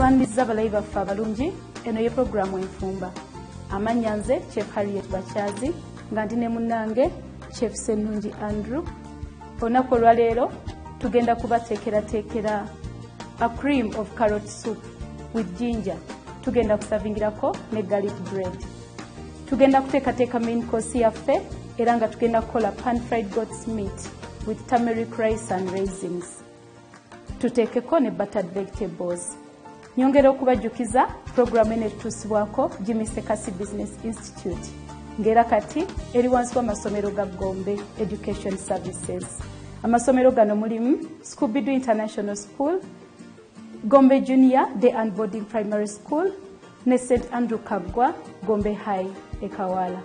Mbandiza balayi baffe abalungi, eno ye programu enfumba. Amannya nze Chef Harriet Bakyazi nga ndi ne munnange Chef Sennungi Andrew. Olunaku olwaleero tugenda kubateekerateekera a cream of carrot soup with ginger. Tugenda kusavingirako ne garlic bread. Tugenda kuteekateeka main course yaffe era nga tugenda kukola pan fried goat's meat with turmeric rice and raisins. Tuteekeko ne buttered vegetables. Nyongera okubajjukiza programu eno etutusibwako BBSKATI Business Institute ng'era kati eri wansi w'amasomero ga Gombe Education Services. Amasomero gano mulimu Scooby-Doo International School, Gombe Junior Day and Boarding Primary School ne St. Andrew Kaggwa Gombe High e Kawala.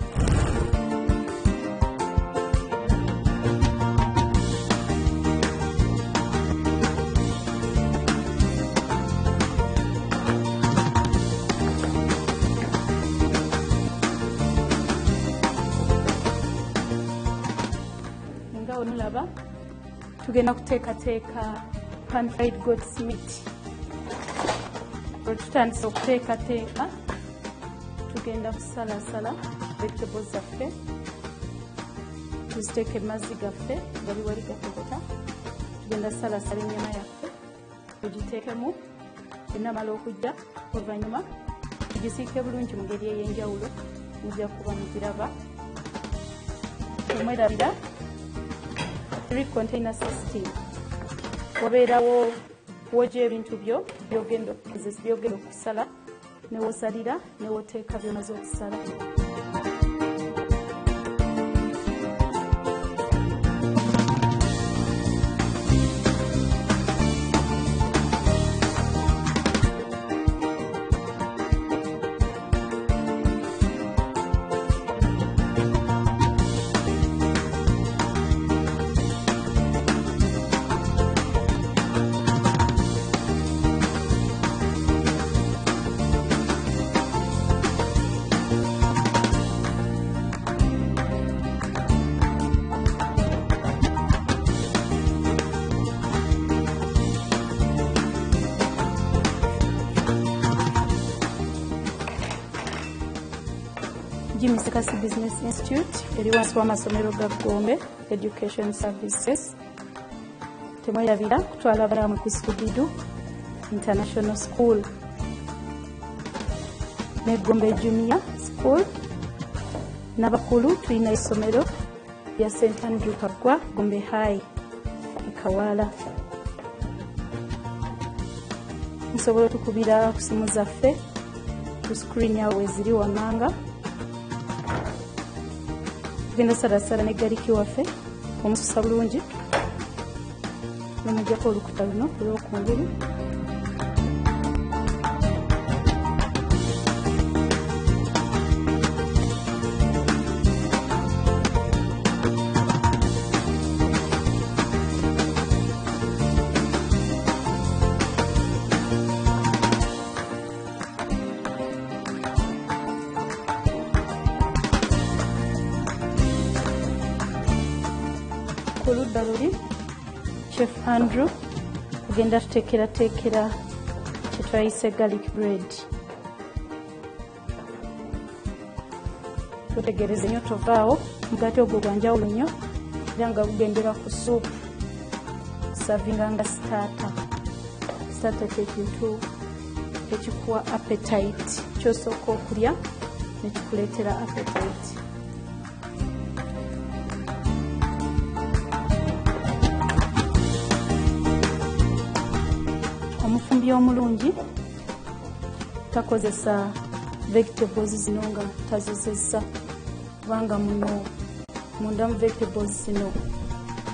Onulaba tugenda kuteekateeka pan fried goat's meat. Tutandise okuteekateeka tugenda kusalasala vegetables zaffe tuziteeke mazzi gaffe gali wali gatokota. Tugenda salasala ennyama yaffe tugiteekemu enamala okujja, oluvannyuma tugisiike bulungi mu ngeri ey'enjawulo mujja kuba mugiraba. Omwerabira 3 container system. Wabeerawo wogya ebintu byo byogenda okusala ne wosalira ne woteeka by'omaze okusala. BBSKATI Business Institute eri wansi w'amasomero ga Gombe Education Services. Temwerabira kutwala abalala ku Scooby-Doo International School ne Gombe Junior School. N'abakulu tulina essomero lya St. Andrew Kaggwa Gombe High e Kawala. Musobola tukubira ku simu zaffe ku screen yawe eziri wammanga. Tugenda salasala ne gariki waffe omususa bulungi nomujjako olukuta luno olw'okungulu. Oludda luli Chef Andrew kugenda tuteekerateekera kye twayise garlic bread. Tutegereze nnyo tovaawo omugaati ogwo gwa njawulo nnyo era nga gugendera ku suupu savinga nga starter. Starter ky'ekintu ekikuwa appetite ky'osooka okulya ne kikuleetera appetite. Omufumbi omulungi takozesa vegetables zino nga tazozesa kubanga muno munda mu vegetables zino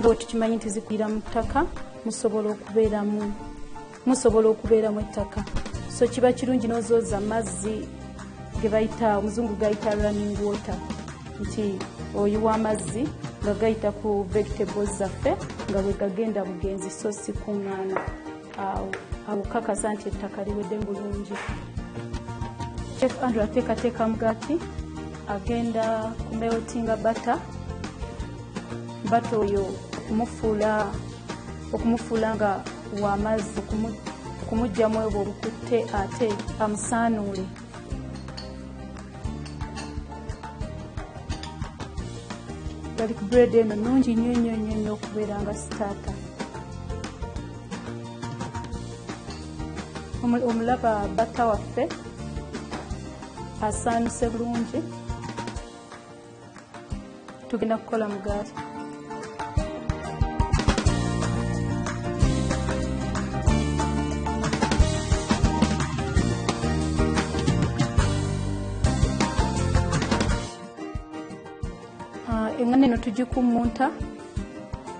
nga tukimanyi nti zikulira mu ttaka musobola okubeeramu ettaka. So kiba kirungi n'ozooza amazzi ge bayita omuzungu gayita running water, nti oyiwa amazzi nga gayita ku vegetables zaffe nga bwe gagenda bugenzi so si kuŋŋaana. Awo kakasa nti ettaka liwedde bulungi. Chef Andrew ateekateeka mugaati agenda kumeltinga bata oyo okumufuula nga w'amazzi kumujjamu obwo obukutte ate amusaanuule. Garlic bread eno nnungi nnyo okubeera nga sitaata. Omulaba batta waffe asaanuse bulungi. Tugenda kukola mugaati. Engano eno tugikumunta.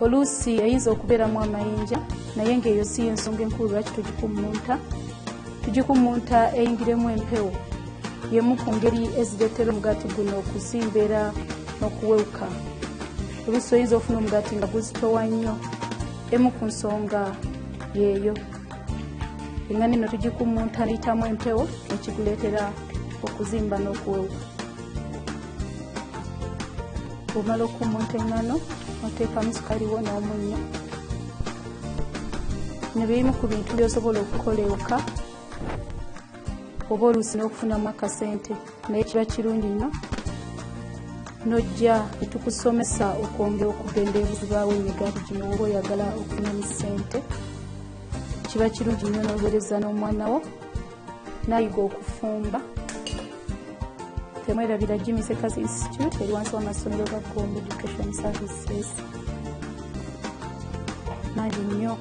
Oluusi eyinza okubeeramu amayinja naye ng'eyo si ensonga enkulu lwaki tugikumunta. Tugikumunta eyingiremu empewo. Yemu ku ngeri ezireetera omugaati guno okuzimba era n'okuwewuka. Oluusi oyinza ofuna omugaati nga guzitowa nnyo. Emu ku nsonga yeeyo. Engano eno tugikumunta n'eyitamu empewo ekiguleetera okuzimba n'okuwewuka. Bw'omala okumunta engano oteekamu sukaali wo n'omunnyo. Ne bimu ku bintu by'osobola okukola ewaka oba oluusi n'okufunamu akasente, naye kiba kirungi nnyo n'ojja netukusomesa okwongera okugenda ebuzibaawo emigaati gino oba oyagala okufunamu ssente. Kiba kirungi nnyo n'oweereza n'omwana wo n'ayiga okufumba. Temwerabira Ageesigika Institute eri wansi w'amasomero ga Gombe Education Services. Mangi nnyo.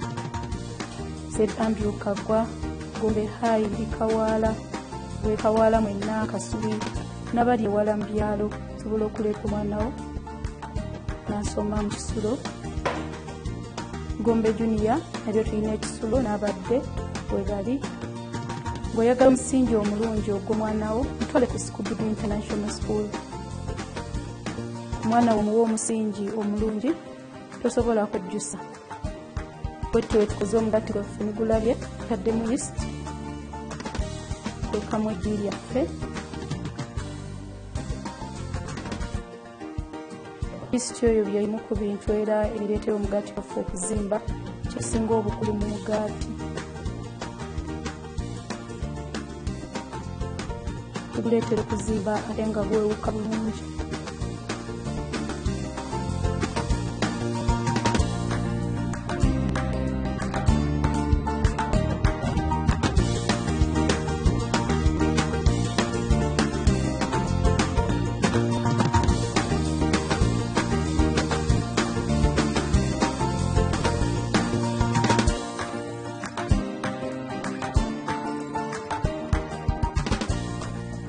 St. Andrew Kagwa, Gombe High, Kawaala, we Kawaala mwenna Kasubi, n'abali ewala mu byalo sobola okuleeta omwana wo n'asoma mu Kisulo. Gombe Junior eryo tulina ekisulo n'abadde we bali. Bw'oyagala omusingi omulungi ogw'omwana wo mutwale ku Scooby International School. Omwana wo muwe omusingi omulungi tosobola kujjusa. Bwetyo wetukoze omugaati gwaffe nigulabye taddemu yeast. Teekamu eggi lyaffe. Yeast oyo by'emu ku bintu era ebireetera omugaati gwaffe okuzimba kisinga obukulu mu mugaati. Guleetera okuzimba ate nga gwewuka bulungi.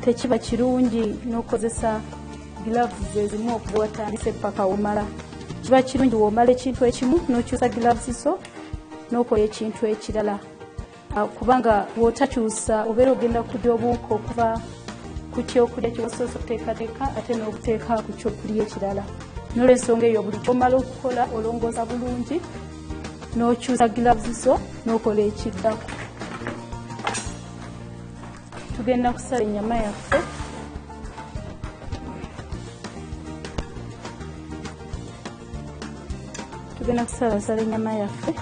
Tekiba kirungi n'okozesa gloves ezimu okuba watandise paka omala. Kiba kirungi w'omala ekintu ekimu n'okyusa gloves zo n'okola ekintu ekirala. Kubanga bw'otakyusa obeera ogenda kudya obuwuka okuva ku kyokulya ky'osoose okuteekateeka ate n'obuteeka ku kyokulya ekirala. N'olw'ensonga eyo buli ky'omala okukola olongoosa bulungi n'okyusa gloves zo n'okola ekiddako. Tugenda kusala ennyama yaffe. Tugenda kusala ennyama yaffe.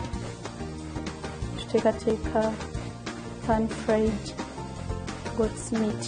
Tuteekateeka pan fried goat's meat.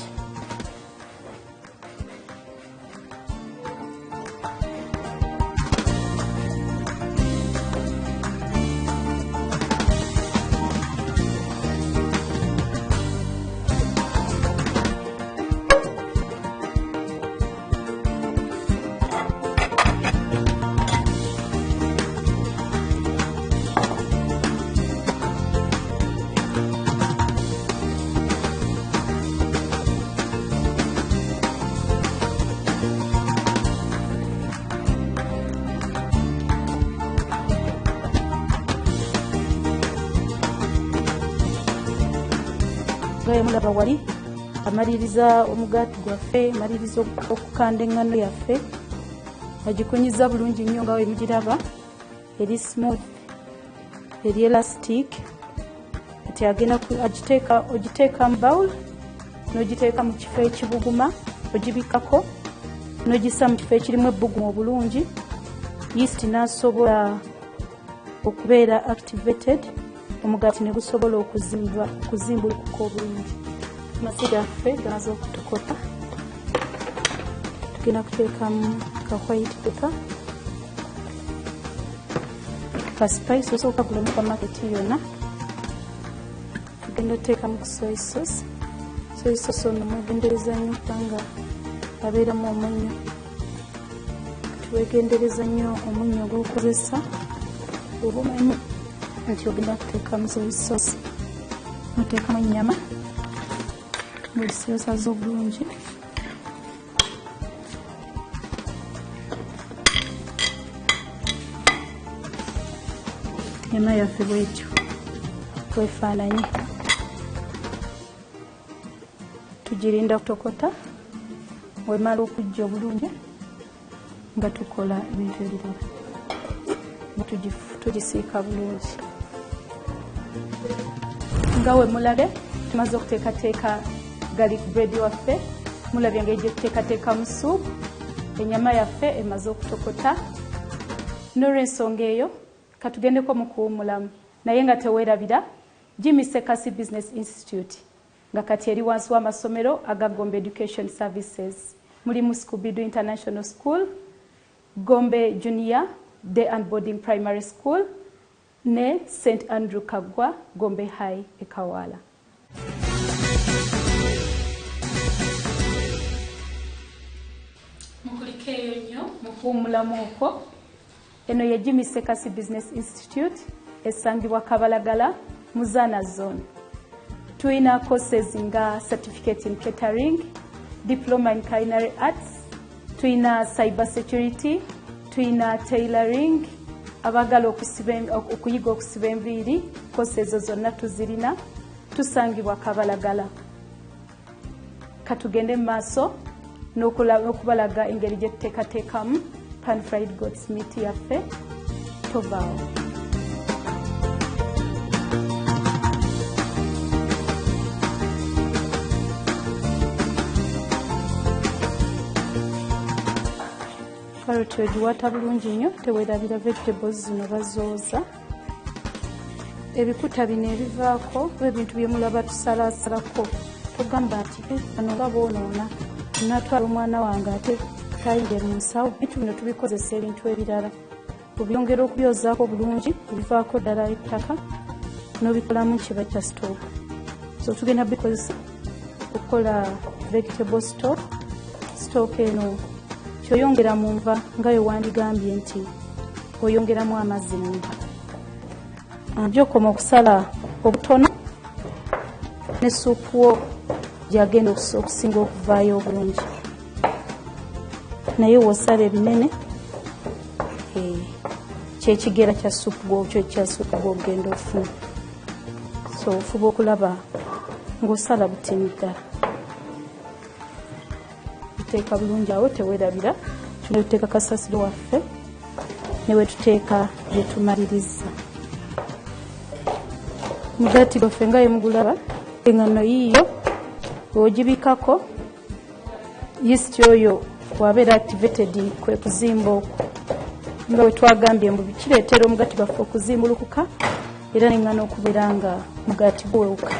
Mulaba wali amaliriza omugaati gwaffe, amaliriza okukanda engano yaffe, agikunyiza bulungi nnyo nga bwe mugiraba, eri smooth, eri elastic. Ati agenda ogiteeka mu bowl n'ogiteeka mu kifo ekibuguma, ogibikako n'ogissa mu kifo ekirimu ebbugumu obulungi. Yeast n'asobola okubeera activated omugaati ne gusobola okuzimbulukuka obulungi. Amazzi gaffe gamaze okutokota, tugenda kuteekamu ka white pepper, ka spice osooka kugula mu supermarket yonna. Tugenda kuteekamu soy sauce. Soy sauce ono mwegendereza nnyo kubanga abeeramu omunnyo. Tuwegendereza nnyo omunnyo gw'okozesa oba omanyi nti ogenda kuteekamu soy sauce. Oteekamu ennyama ng'ozisoosaza obulungi. Ennyama yaffe bwetyo bwefaananyi. Tugirinda kutokota, wemala okujja obulungi nga tukola ebintu ebirala. Tugisiika bulungi. Nga we mulabe tumaze okuteekateeka garlic bread waffe, mulabye engeri gye tuteekateekamu suupu. Ennyama yaffe emaze okutokota. N'olw'ensonga eyo katugendeko mu kuwummulamu, naye nga teweerabira BBSKATI Business Institute nga kati eri wansi w'amasomero aga Gombe Education Services. Mulimu Scooby-Doo International School, Gombe Junior Day and Boarding Primary School ne St. Andrew Kagwa Gombe High e Kawala. Mukulikeeyo nnyo mu kuwummulamu okwo. Eno ye BBSKATI Business Institute esangibwa Kabalagala mu Zana Zone. Tuyina courses nga Certificate in Catering, Diploma in Culinary Arts, tuyina Cyber Security, tuyina Tailoring, abagala okuyiga okusiba enviiri, courses ezo zonna tuzirina. Tusangibwa Kabalagala. Katugende mu maaso n'okubalaga engeri gye tuteekateekamu pan-fried goat's meat yaffe. Tovaawo. Carrot wegiwaata bulungi nnyo, teweerabira vegetables zino bazooza. Ebikuta bino ebivaako oba ebintu bye mulaba tusalaasalako tugamba nti bano nga boonoona, natwala omwana wange ate tayinge mu nsawo. Ebintu bino tubikozesa ebintu ebirala. Obyongera okubyozaako bulungi, ebivaako ddala ettaka n'obikolamu kiba kya stock. So tugenda bikozesa okukola vegetable stock. Stock eno kyoyongera mu nva nga we wandigambye nti oyongeramu amazzi mu nva. Gy'okoma okusala obutono ne suupu wo gyagenda okusinga okuvaayo obulungi. Naye w'osala ebinene kyekigera kya suupu gw'ogenda ofuna. So ofuba okulaba ng'osala butini ddala. Tuteeka bulungi awo, teweerabira. Tulina tuteeka kasasiro waffe ne we tuteeka bye tumaliriza. Mugaati gwaffe nga ye mugulaba, engano yiiyo bw'ogibikako, yeast oyo bw'abeera activated kwe kuzimba okwo. Nga we twagambye mbu kireetera omugaati gwaffe okuzimbulukuka era n'engano okubeera nga mugaati guwewuka.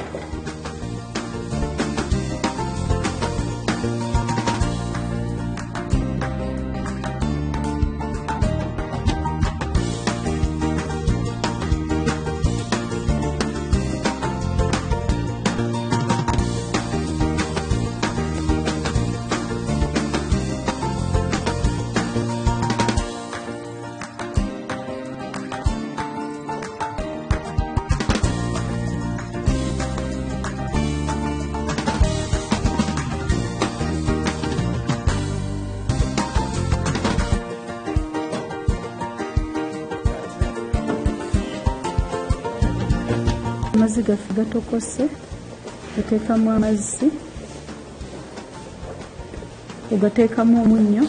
Amazzi gaffe gatokose, oteekamu amazzi, ogateekamu omunnyo,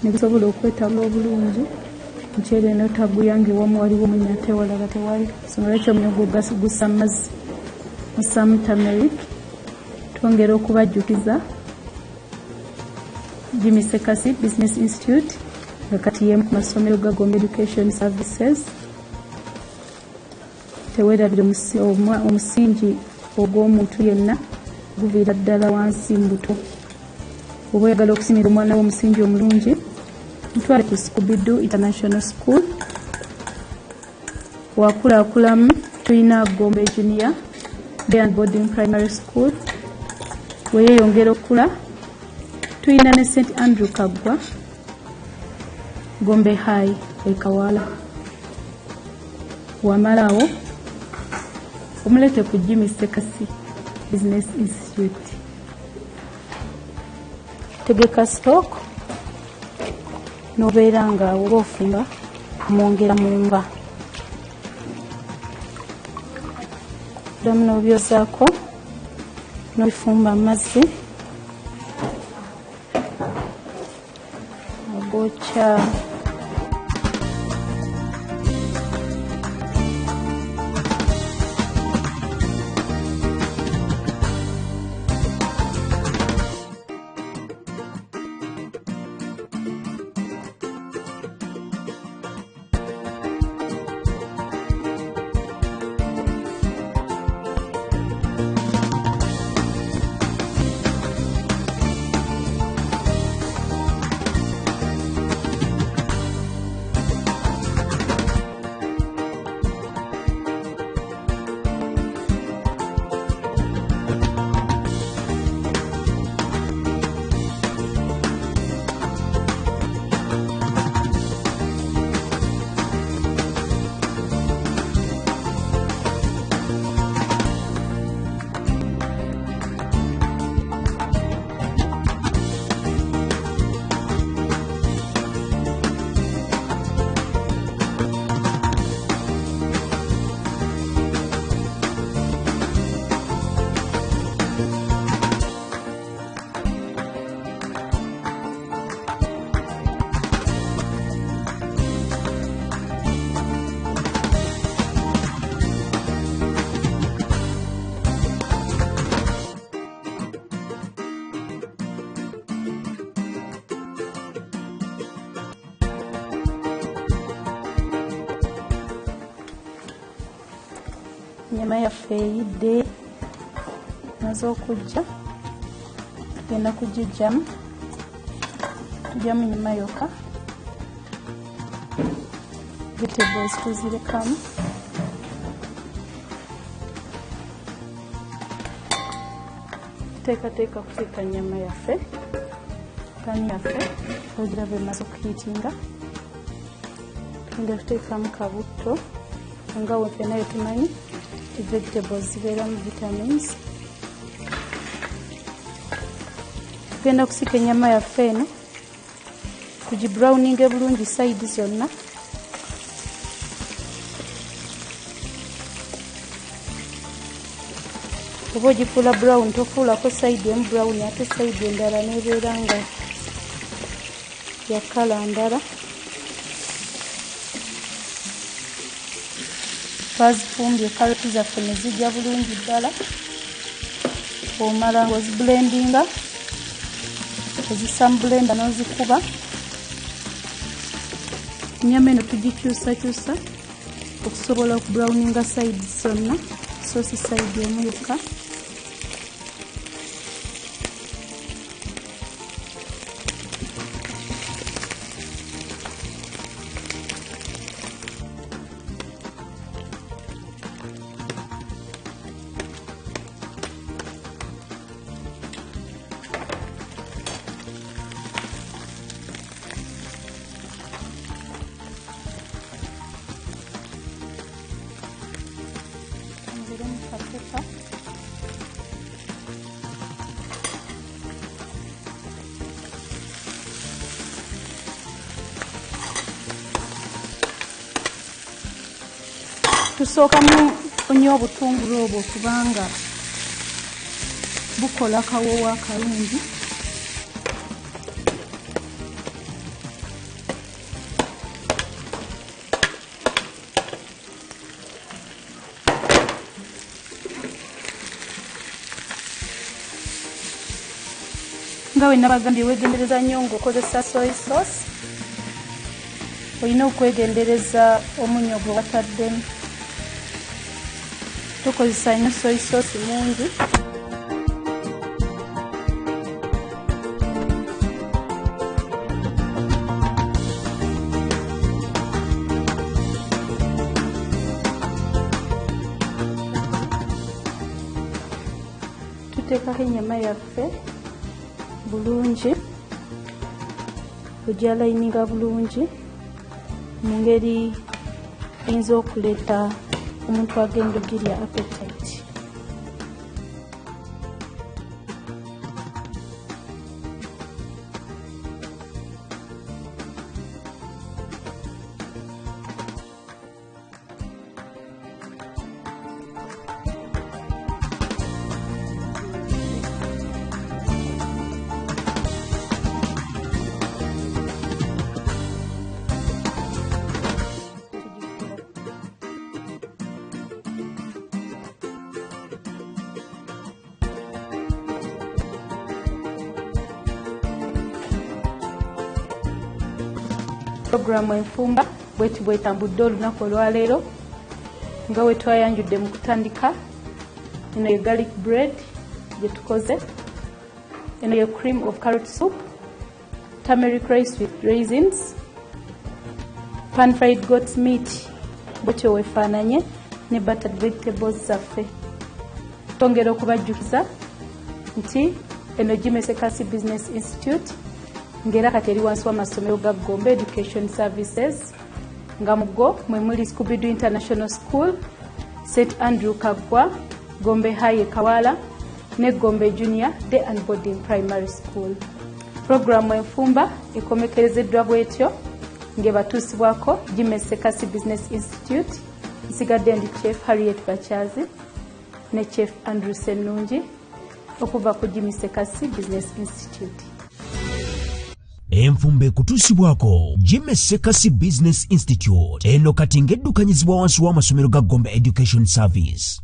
ne gusobola okwetaba obulungi. Muceere eno taguyangiwamu, waliwo omunnyo ate walala tewali. Nsonga lwaki omunnyo gussa amazzi. Mussaamu turmeric. Twongera okubajjukiza BBSKATI Business Institute kati y'emu ku masomero ga Gombe Education Services. Teweerabire omusingi ogw'omuntu yenna guviira ddala wansi mbuto. Oba oyagala okusimira omwana w'omusingi omulungi, mutwale ku Scooby-Doo International School. Wakulakulamu tulina Gombe Junior Day and Boarding Primary School. Weeyongera okula tulina ne St Andrew Kaggwa Gombe High Ekawala. Wamalaawo omulete ku Jimmy Sekasi Business Institute. Tegeka stock nobeera nga olwofumba mwongera mu nva. Damu n'obyozaako n'obifumba amazzi ogwokya. Nyama yaffe eyidde maze okujja, tugenda kugijjamu. Tujjamu nyama yokka, vegetables tuzirekamu. Teekateeka kuteeka nyama yaffe, pani yaffe ogira bwemaze okuhiitinga. Tugenda kuteekamu kabutto nga weffe nayo tumanyi vegetables zibeeramu vitamins. Tugenda kusika ennyama yaffe eno tugibrowninge bulungi side zonna. Oba ogifuula brown, tofuulako side emu brown ate side endala nebeera nga ya kala ndala. Twazifumbye karoti zaffe ne zijja bulungi ddala. Omala ng'oziblendinga, ozissa mu blender n'ozikuba. Ennyama eno tugikyusakyusa okusobola okubrowninga side zonna, so si side emu yokka. Tusookamu onnyo obutungulu obwo kubanga bukola kawowo akalungi. Nga we nabagambye weegendereza nnyo ng'okozesa soy sauce. olina okwegendereza omunyo gwe wataddemu. Tukozesa nnyo soy sauce mungi. Tuteekaho ennyama yaffe bulungi, ogyalayininga bulungi mu ngeri eyinza okuleeta omuntu agenda ogirya appetite. Programu enfumba bweti bwetambudde olunaku olwaleero nga we twayanjudde mu kutandika. Eno ye garlic bread gye tukoze, eno ye cream of carrot soup, turmeric rice with raisins, pan fried goat meat bwetyo wefaananye, ne buttered vegetables zaffe. Tongera okubajjukiza nti eno BBSKATI Business Institute ngera kati eri wansi w'amasomero ga Gombe Education Services, nga mugo mwe muli Scooby-Doo International School, St. Andrew Kagwa, Gombe High Kawala ne Gombe Junior Day and Boarding Primary School. Programu enfumba ekomekerezeddwa bwetyo ng'ebatuusibwako BBSKATI Business Institute. Nsigadde ndi Chef Harriet Bachaazi ne Chef Andrew Sennungi okuva ku BBSKATI Business Institute. Enfumbe kutuusibwako BBSKATI Business Institute, eno kati ng'eddukanyizibwa wansi w'amasomero ga Gombe Education Service.